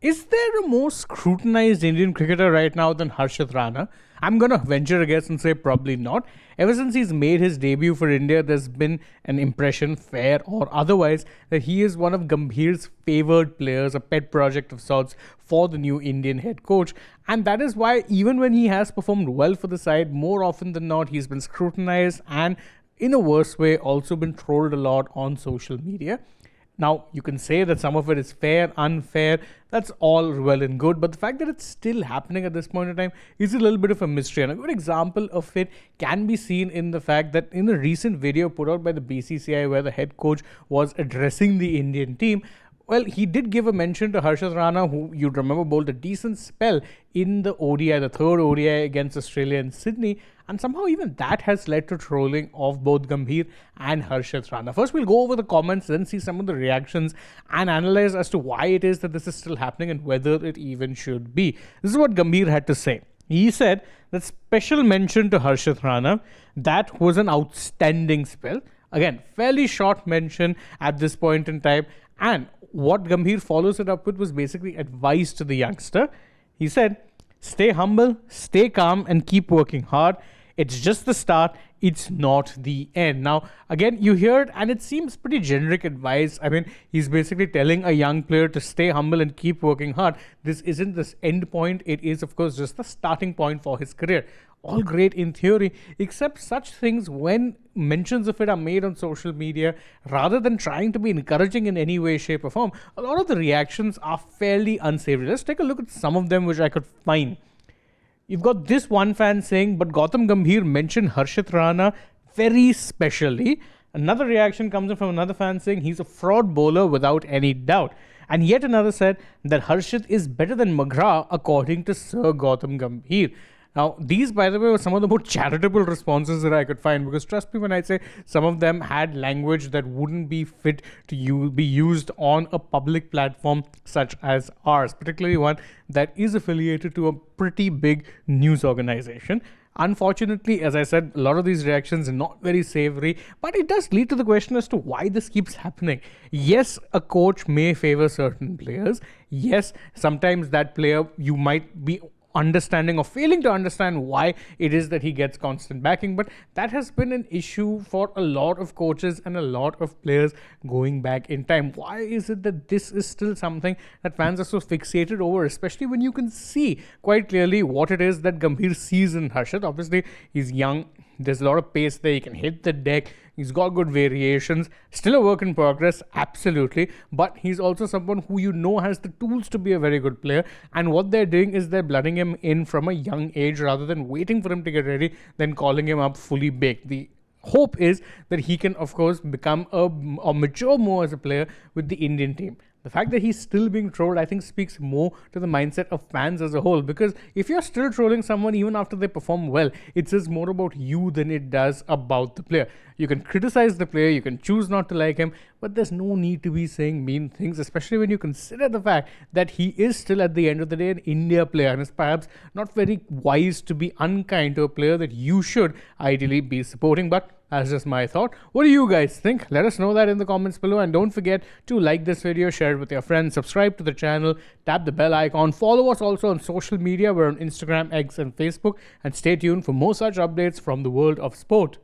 Is there a more scrutinized Indian cricketer right now than Harshit Rana? I'm going to venture a guess and say probably not. Ever since he's made his debut for India, there's been an impression, fair or otherwise, that he is one of Gambhir's favoured players, a pet project of sorts for the new Indian head coach. And that is why, even when he has performed well for the side, more often than not, he's been scrutinised and, in a worse way, also been trolled a lot on social media. Now, you can say that some of it is fair, unfair, that's all well and good, but the fact that it's still happening at this point in time is a little bit of a mystery. And a good example of it can be seen in the fact that in a recent video put out by the BCCI where the head coach was addressing the Indian team, well, he did give a mention to Harshit Rana, who you'd remember bowled a decent spell in the ODI, the third ODI against Australia in Sydney. And somehow even that has led to trolling of both Gambhir and Harshit Rana. First, we'll go over the comments, then see some of the reactions and analyze as to why it is that this is still happening and whether it even should be. This is what Gambhir had to say. He said that special mention to Harshit Rana, that was an outstanding spell. Again, fairly short mention at this point in time. And what Gambhir follows it up with was basically advice to the youngster. He said, stay humble, stay calm, and keep working hard. It's just the start. It's not the end. Now, again, you hear it and it seems pretty generic advice. I mean, he's basically telling a young player to stay humble and keep working hard. This isn't this end point. It is, of course, just the starting point for his career. All great in theory, except such things, when mentions of it are made on social media, rather than trying to be encouraging in any way, shape or form, a lot of the reactions are fairly unsavory. Let's take a look at some of them which I could find. You've got this one fan saying, but Gautam Gambhir mentioned Harshit Rana very specially. Another reaction comes in from another fan saying he's a fraud bowler without any doubt. And yet another said that Harshit is better than McGrath according to Sir Gautam Gambhir. Now, these, by the way, were some of the more charitable responses that I could find, because trust me when I say some of them had language that wouldn't be fit to be used on a public platform such as ours, particularly one that is affiliated to a pretty big news organization. Unfortunately, as I said, a lot of these reactions are not very savory, but it does lead to the question as to why this keeps happening. Yes, a coach may favor certain players. Yes, sometimes that player you might be understanding or failing to understand why it is that he gets constant backing, but that has been an issue for a lot of coaches and a lot of players going back in time. Why is it that this is still something that fans are so fixated over, especially when you can see quite clearly what it is that Gambhir sees in Harshit? Obviously, he's young, there's a lot of pace there, he can hit the deck, he's got good variations, still a work in progress, absolutely, but he's also someone who you know has the tools to be a very good player, and what they're doing is they're blooding him in from a young age rather than waiting for him to get ready, then calling him up fully baked. The hope is that he can, of course, become or mature more as a player with the Indian team. The fact that he's still being trolled, I think, speaks more to the mindset of fans as a whole. Because if you're still trolling someone even after they perform well, it says more about you than it does about the player. You can criticize the player, you can choose not to like him, but there's no need to be saying mean things, especially when you consider the fact that he is still, at the end of the day, an India player, and it's perhaps not very wise to be unkind to a player that you should ideally be supporting. But that's just my thought. What do you guys think? Let us know that in the comments below, and don't forget to like this video, share it with your friends, subscribe to the channel, tap the bell icon, follow us also on social media. We're on Instagram, X and Facebook, and stay tuned for more such updates from the world of sport.